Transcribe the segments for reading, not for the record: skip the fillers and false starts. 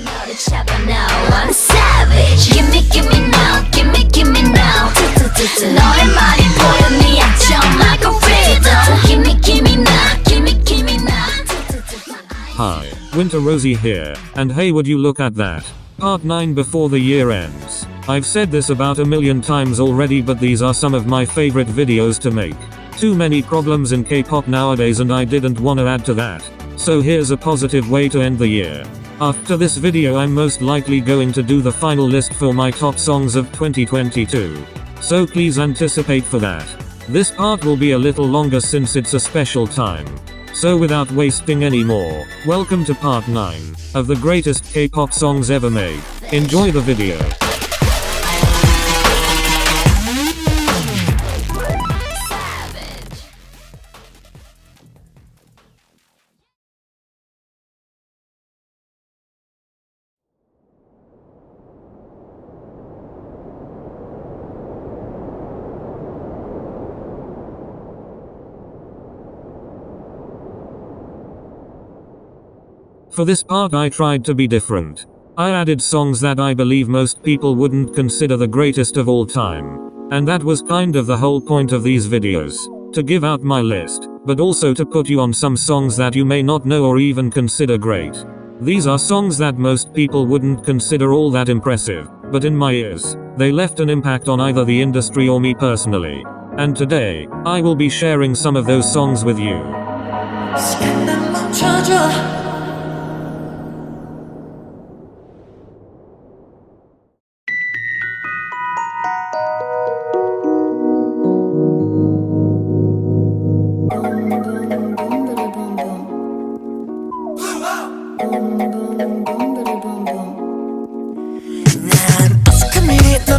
너를 잡아 now I'm savage give me now give me now 너의 말이 보여 네 약점 like a rhythm give me now give me now Hi, Winter Rosie here, and hey, would you look at that? Part 9 before the year ends. I've said this about a million times already, but these are some of my favorite videos to make. Too many problems in K-pop nowadays and I didn't want to add to that. So here's a positive way to end the year. After this video I'm most likely going to do the final list for my top songs of 2022. So please anticipate for that. This part will be a little longer since it's a special time. So without wasting any more, welcome to part 9 of the greatest K-pop songs ever made. Enjoy the video. For this part I tried to be different. I added songs that I believe most people wouldn't consider the greatest of all time. And that was kind of the whole point of these videos. To give out my list, but also to put you on some songs that you may not know or even consider great. These are songs that most people wouldn't consider all that impressive, but in my ears, they left an impact on either the industry or me personally. And today, I will be sharing some of those songs with you.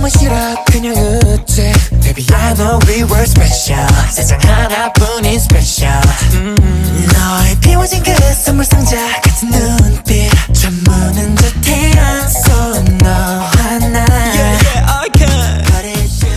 너무 싫어 그냥 웃지 Baby I know we were special 세상 하나뿐인 special 너의 비워진 그 선물 상자 같은 눈빛 잠무는 듯한 So 너와 나 I can But it's you.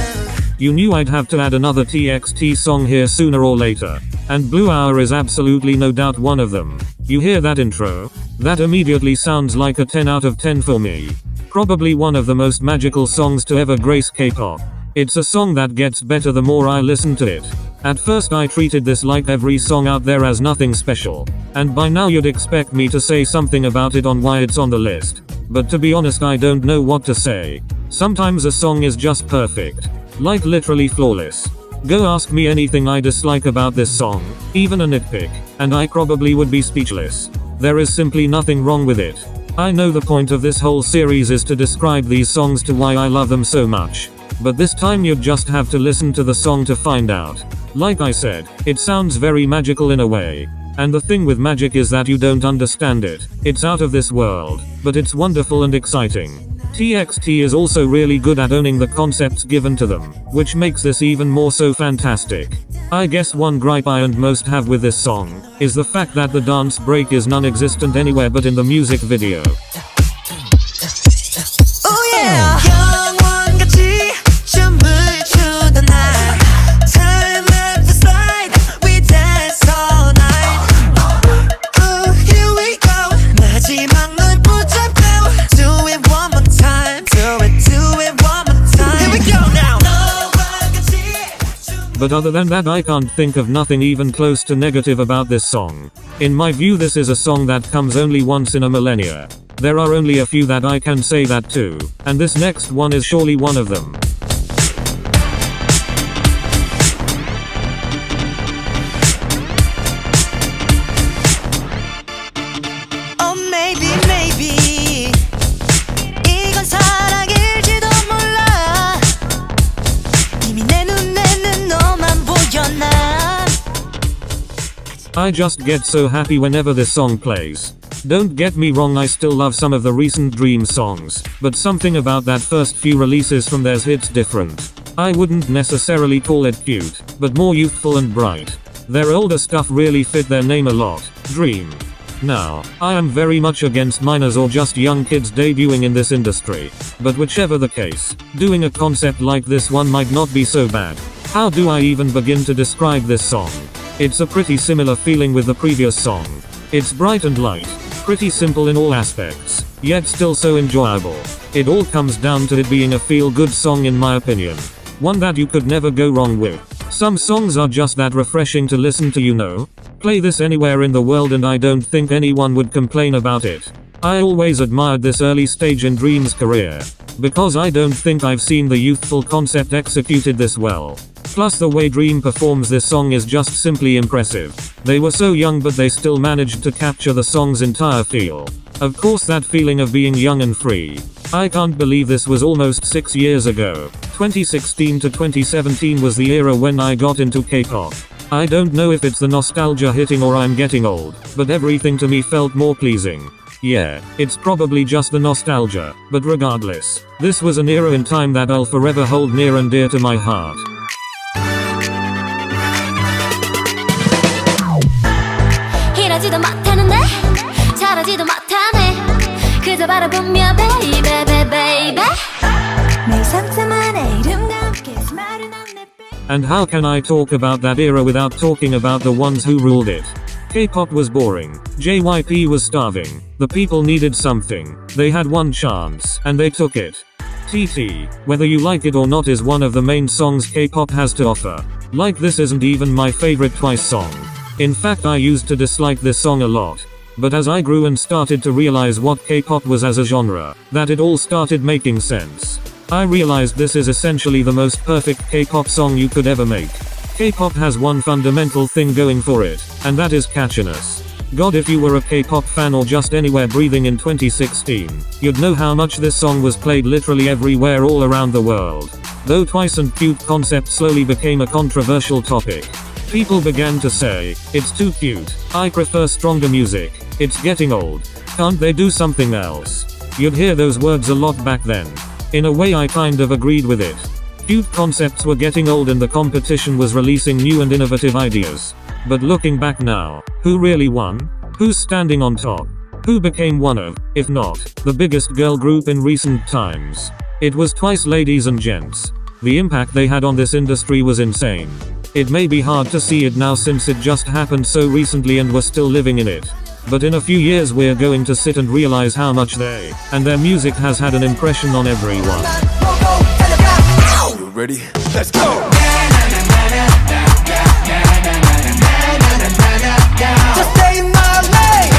You knew I'd have to add another TXT song here sooner or later. And Blue Hour is absolutely no doubt one of them. You hear that intro? That immediately sounds like a 10 out of 10 for me. Probably one of the most magical songs to ever grace K-pop. It's a song that gets better the more I listen to it. At first I treated this like every song out there as nothing special. And by now you'd expect me to say something about it on why it's on the list. But to be honest I don't know what to say. Sometimes a song is just perfect. Like literally flawless. Go ask me anything I dislike about this song, even a nitpick, and I probably would be speechless. There is simply nothing wrong with it. I know the point of this whole series is to describe these songs to why I love them so much. But this time you'd just have to listen to the song to find out. Like I said, it sounds very magical in a way. And the thing with magic is that you don't understand it. It's out of this world, but it's wonderful and exciting. TXT is also really good at owning the concepts given to them, which makes this even more so fantastic. I guess one gripe I and most have with this song is the fact that the dance break is non-existent anywhere but in the music video. Oh yeah. 영원같이 춤을 추던 날 Time at the slide We dance all night Oh here we go 마지막 널 붙잡고 Do it one more time Do it one more time Here we go now But other than that I can't think of nothing even close to negative about this song. In my view this is a song that comes only once in a millennia. There are only a few that I can say that to, and this next one is surely one of them. Oh maybe 이건 사랑일지도 몰라 이미 내 눈에는 너만 보여 난 I just get so happy whenever this song plays. Don't get me wrong, I still love some of the recent Dream songs, but something about that first few releases from theirs hits different. I wouldn't necessarily call it cute, but more youthful and bright. Their older stuff really fit their name a lot, Dream. Now, I am very much against minors or just young kids debuting in this industry, but whichever the case, doing a concept like this one might not be so bad. How do I even begin to describe this song? It's a pretty similar feeling with the previous song. It's bright and light, pretty simple in all aspects, yet still so enjoyable. It all comes down to it being a feel-good song in my opinion. One that you could never go wrong with. Some songs are just that refreshing to listen to, you know. Play this anywhere in the world and I don't think anyone would complain about it. I always admired this early stage in Dream's career, because I don't think I've seen the youthful concept executed this well. Plus the way Dream performs this song is just simply impressive. They were so young but they still managed to capture the song's entire feel. Of course, that feeling of being young and free. I can't believe this was almost 6 years ago. 2016 to 2017 was the era when I got into K-pop. I don't know if it's the nostalgia hitting or I'm getting old, but everything to me felt more pleasing. Yeah, it's probably just the nostalgia, but regardless, this was an era in time that I'll forever hold near and dear to my heart. 이러지도 못하는데 잘하지도 못하네 그저 바라보며 baby baby baby 내 상상만의 이름과 함께 스마일은 안 내. And how can I talk about that era without talking about the ones who ruled it? K-pop was boring. JYP was starving. The people needed something. They had one chance, and they took it. TT, Whether You Like It or Not is one of the main songs K-pop has to offer. Like, this isn't even my favorite Twice song. In fact, I used to dislike this song a lot. But as I grew and started to realize what K-pop was as a genre, that it all started making sense. I realized this is essentially the most perfect K-pop song you could ever make. K-pop has one fundamental thing going for it, and that is catchiness. God, if you were a K-pop fan or just anywhere breathing in 2016, you'd know how much this song was played literally everywhere all around the world. Though Twice and cute concept slowly became a controversial topic. People began to say, it's too cute, I prefer stronger music, it's getting old, can't they do something else? You'd hear those words a lot back then. In a way, I kind of agreed with it. Cute concepts were getting old and the competition was releasing new and innovative ideas. But looking back now, who really won? Who's standing on top? Who became one of, if not, the biggest girl group in recent times? It was Twice, ladies and gents. The impact they had on this industry was insane. It may be hard to see it now since it just happened so recently and we're still living in it. But in a few years we're going to sit and realize how much they, and their music has had an impression on everyone. You ready? Let's go! Just stay in my lane.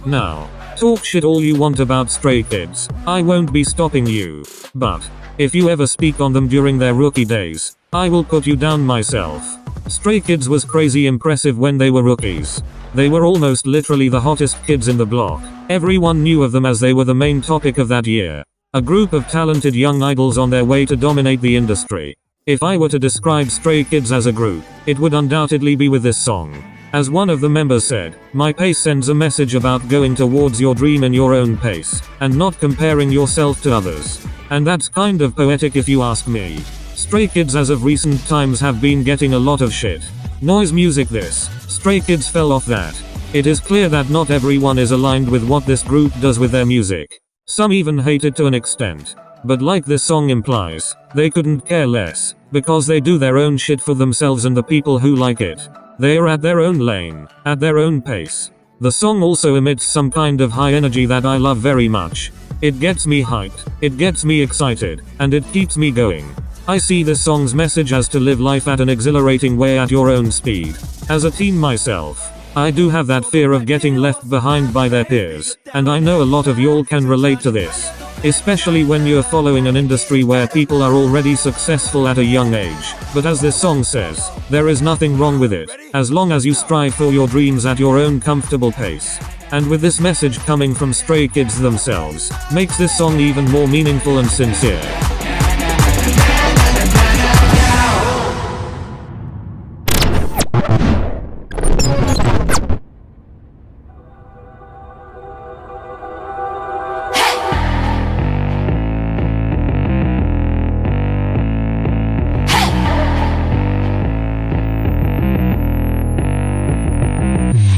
Now, talk shit all you want about Stray Kids, I won't be stopping you. But, if you ever speak on them during their rookie days, I will put you down myself. Stray Kids was crazy impressive when they were rookies. They were almost literally the hottest kids in the block. Everyone knew of them as they were the main topic of that year. A group of talented young idols on their way to dominate the industry. If I were to describe Stray Kids as a group, it would undoubtedly be with this song. As one of the members said, my pace sends a message about going towards your dream in your own pace, and not comparing yourself to others. And that's kind of poetic if you ask me. Stray Kids as of recent times have been getting a lot of shit. Noise music this. Stray Kids fell off that. It is clear that not everyone is aligned with what this group does with their music. Some even hate it to an extent. But like this song implies, they couldn't care less, because they do their own shit for themselves and the people who like it. They are at their own lane, at their own pace. The song also emits some kind of high energy that I love very much. It gets me hyped, it gets me excited, and it keeps me going. I see this song's message as to live life at an exhilarating way at your own speed. As a teen myself, I do have that fear of getting left behind by their peers, and I know a lot of y'all can relate to this. Especially when you're following an industry where people are already successful at a young age. But as this song says, there is nothing wrong with it, as long as you strive for your dreams at your own comfortable pace. And with this message coming from Stray Kids themselves, makes this song even more meaningful and sincere.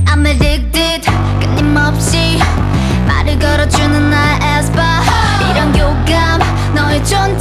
I'm addicted 끊임없이 말을 걸어주는 나의 에스파 이런 교감 너의 존재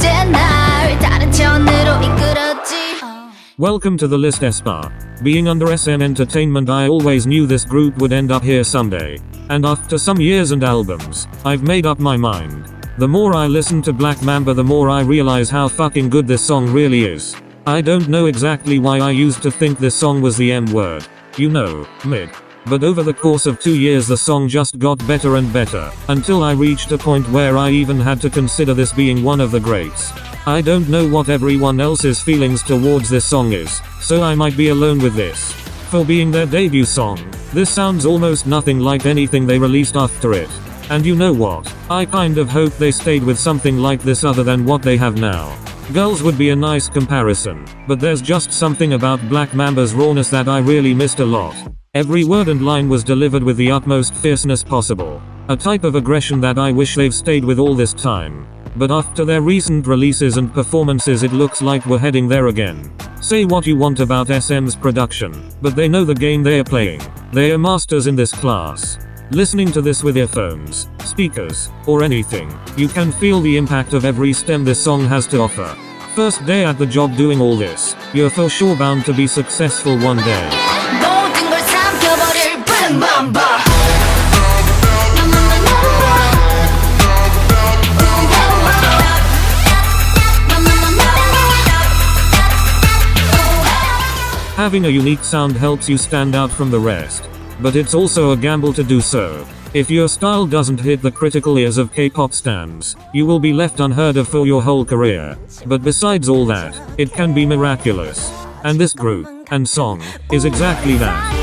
Welcome to the list aespa. Being under SM Entertainment, I always knew this group would end up here someday. And after some years and albums, I've made up my mind. The more I listen to Black Mamba, the more I realize how fucking good this song really is. I don't know exactly why I used to think this song was the M word. You know, mid. But over the course of 2 years the song just got better and better, until I reached a point where I even had to consider this being one of the greats. I don't know what everyone else's feelings towards this song is, so I might be alone with this. For being their debut song, this sounds almost nothing like anything they released after it. And you know what? I kind of hope they stayed with something like this other than what they have now. Girls would be a nice comparison, but there's just something about Black Mamba's rawness that I really missed a lot. Every word and line was delivered with the utmost fierceness possible. A type of aggression that I wish they've stayed with all this time. But after their recent releases and performances, it looks like we're heading there again. Say what you want about SM's production, but they know the game they are playing. They are masters in this class. Listening to this with earphones, speakers, or anything, you can feel the impact of every stem this song has to offer. First day at the job doing all this, you're for sure bound to be successful one day. 모든 걸 삼켜버릴 Black Mamba. Having a unique sound helps you stand out from the rest. But it's also a gamble to do so. If your style doesn't hit the critical ears of K-pop stans, you will be left unheard of for your whole career. But besides all that, it can be miraculous. And this group, and song, is exactly that.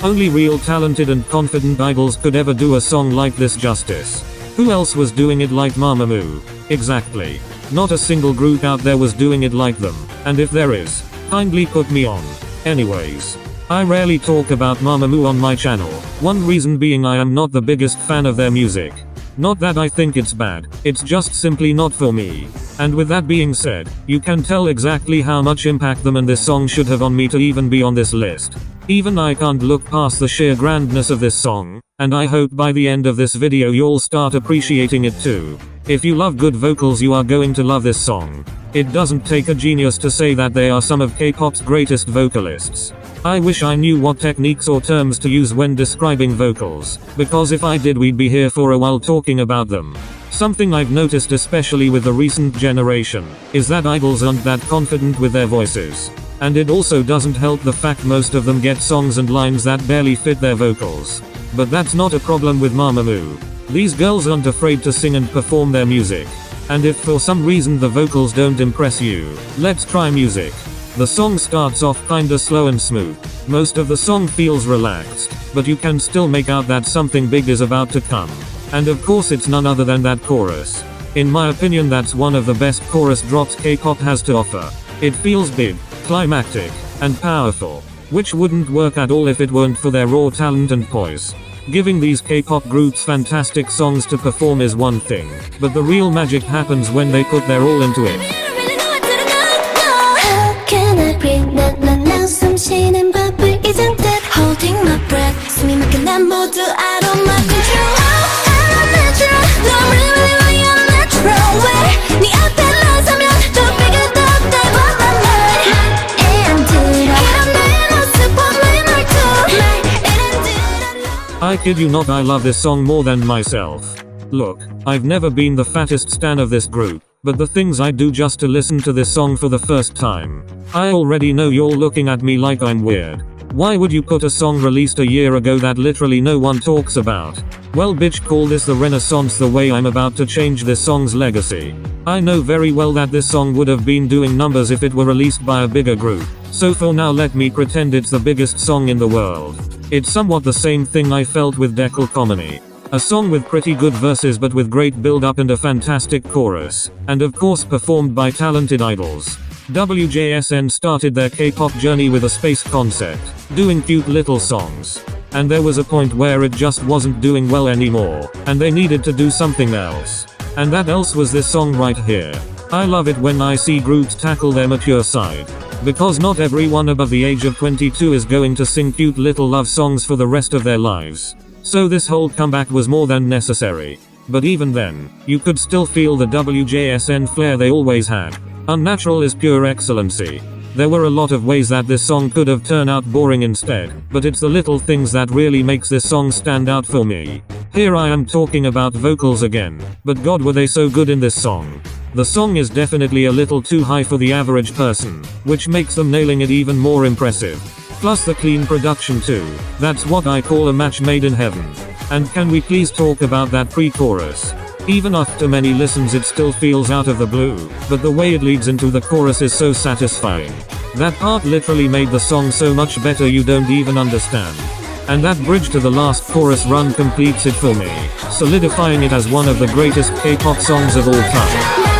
Only real talented and confident idols could ever do a song like this justice. Who else was doing it like Mamamoo? Exactly. Not a single group out there was doing it like them, and if there is, kindly put me on. Anyways, I rarely talk about Mamamoo on my channel, one reason being I am not the biggest fan of their music. Not that I think it's bad, it's just simply not for me. And with that being said, you can tell exactly how much impact them and this song should have on me to even be on this list. Even I can't look past the sheer grandness of this song, and I hope by the end of this video you'll start appreciating it too. If you love good vocals, you are going to love this song. It doesn't take a genius to say that they are some of K-pop's greatest vocalists. I wish I knew what techniques or terms to use when describing vocals, because if I did we'd be here for a while talking about them. Something I've noticed especially with the recent generation, is that idols aren't that confident with their voices. And it also doesn't help the fact most of them get songs and lines that barely fit their vocals. But that's not a problem with Mamamoo. These girls aren't afraid to sing and perform their music. And if for some reason the vocals don't impress you, let's try music. The song starts off kinda slow and smooth. Most of the song feels relaxed, but you can still make out that something big is about to come. And of course it's none other than that chorus. In my opinion, that's one of the best chorus drops K-pop has to offer. It feels big, climactic, and powerful, which wouldn't work at all if it weren't for their raw talent and poise. Giving these K-pop groups fantastic songs to perform is one thing, but the real magic happens when they put their all into it. I kid you not, I love this song more than myself. Look, I've never been the fattest stan of this group, but the things I do just to listen to this song for the first time. I already know you're looking at me like I'm weird. Why would you put a song released a year ago that literally no one talks about? Well bitch, call this the renaissance the way I'm about to change this song's legacy. I know very well that this song would have been doing numbers if it were released by a bigger group. So for now let me pretend it's the biggest song in the world. It's somewhat the same thing I felt with Dekel Komini. A song with pretty good verses but with great build up and a fantastic chorus. And of course performed by talented idols. WJSN started their K-pop journey with a space concept, doing cute little songs. And there was a point where it just wasn't doing well anymore, and they needed to do something else. And that else was this song right here. I love it when I see groups tackle their mature side. Because not everyone above the age of 22 is going to sing cute little love songs for the rest of their lives. So this whole comeback was more than necessary. But even then, you could still feel the WJSN flair they always had. Unnatural is pure excellency. There were a lot of ways that this song could have turned out boring instead, but it's the little things that really makes this song stand out for me. Here I am talking about vocals again, but god were they so good in this song. The song is definitely a little too high for the average person, which makes them nailing it even more impressive. Plus the clean production too. That's what I call a match made in heaven. And can we please talk about that pre-chorus? Even after many listens it still feels out of the blue, but the way it leads into the chorus is so satisfying. That part literally made the song so much better you don't even understand. And that bridge to the last chorus run completes it for me, solidifying it as one of the greatest K-pop songs of all time.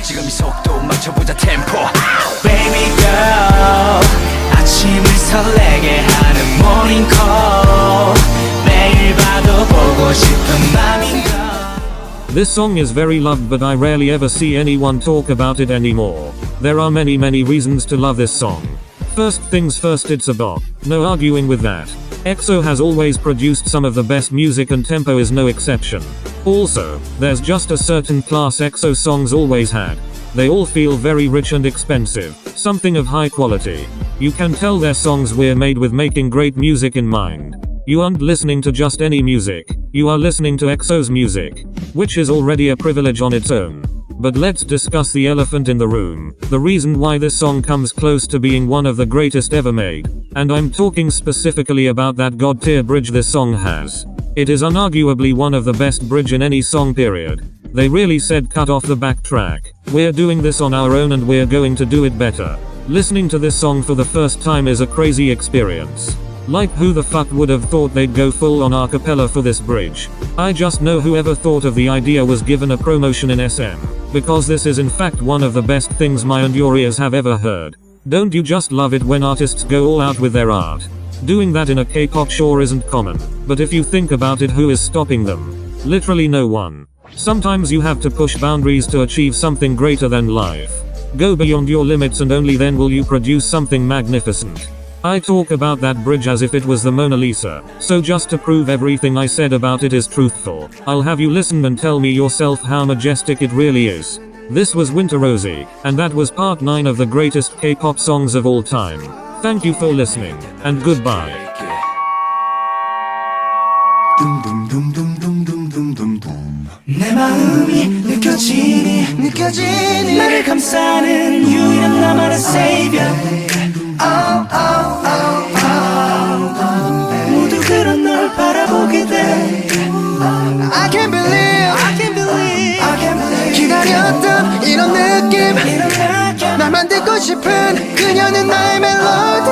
지금 이 속도 맞춰보자 템포 Baby girl 아침을 설레게 하는 morning call 매일 봐도 보고 싶은 맘인걸. This song is very loved but I rarely ever see anyone talk about it anymore. There are many reasons to love this song. First things first, it's a bop. No arguing with that. EXO has always produced some of the best music and tempo is no exception. Also, there's just a certain class EXO songs always had. They all feel very rich and expensive, something of high quality. You can tell their songs were made with making great music in mind. You aren't listening to just any music, you are listening to EXO's music, which is already a privilege on its own. But let's discuss the elephant in the room, the reason why this song comes close to being one of the greatest ever made. And I'm talking specifically about that god tier bridge this song has. It is unarguably one of the best bridge in any song period. They really said cut off the backtrack. We're doing this on our own and we're going to do it better. Listening to this song for the first time is a crazy experience. Like who the fuck would have thought they'd go full on a cappella for this bridge? I just know whoever thought of the idea was given a promotion in SM. Because this is in fact one of the best things my and your ears have ever heard. Don't you just love it when artists go all out with their art? Doing that in a K-pop sure isn't common, but if you think about it, who is stopping them? Literally no one. Sometimes you have to push boundaries to achieve something greater than life. Go beyond your limits and only then will you produce something magnificent. I talk about that bridge as if it was the Mona Lisa, so just to prove everything I said about it is truthful, I'll have you listen and tell me yourself how majestic it really is. This was Winter Rosie, and that was part 9 of the greatest K-pop songs of all time. Thank you for listening, and goodbye. 내 마음이 느껴지니 나를 감싸는 유일한 나만의 savior. 모두 그런 널 바라보게 돼. I can't believe 기다렸던 이런 느낌 나만 듣고 싶은 그녀는 나의 멜로디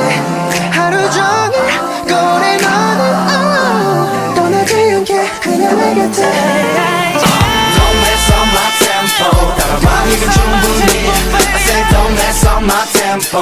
하루 종일 꺼내 너는 떠나지 않게 그냥 내 곁에 Don't mess up my tempo 따라와 이건 충분히 I said don't mess up my tempo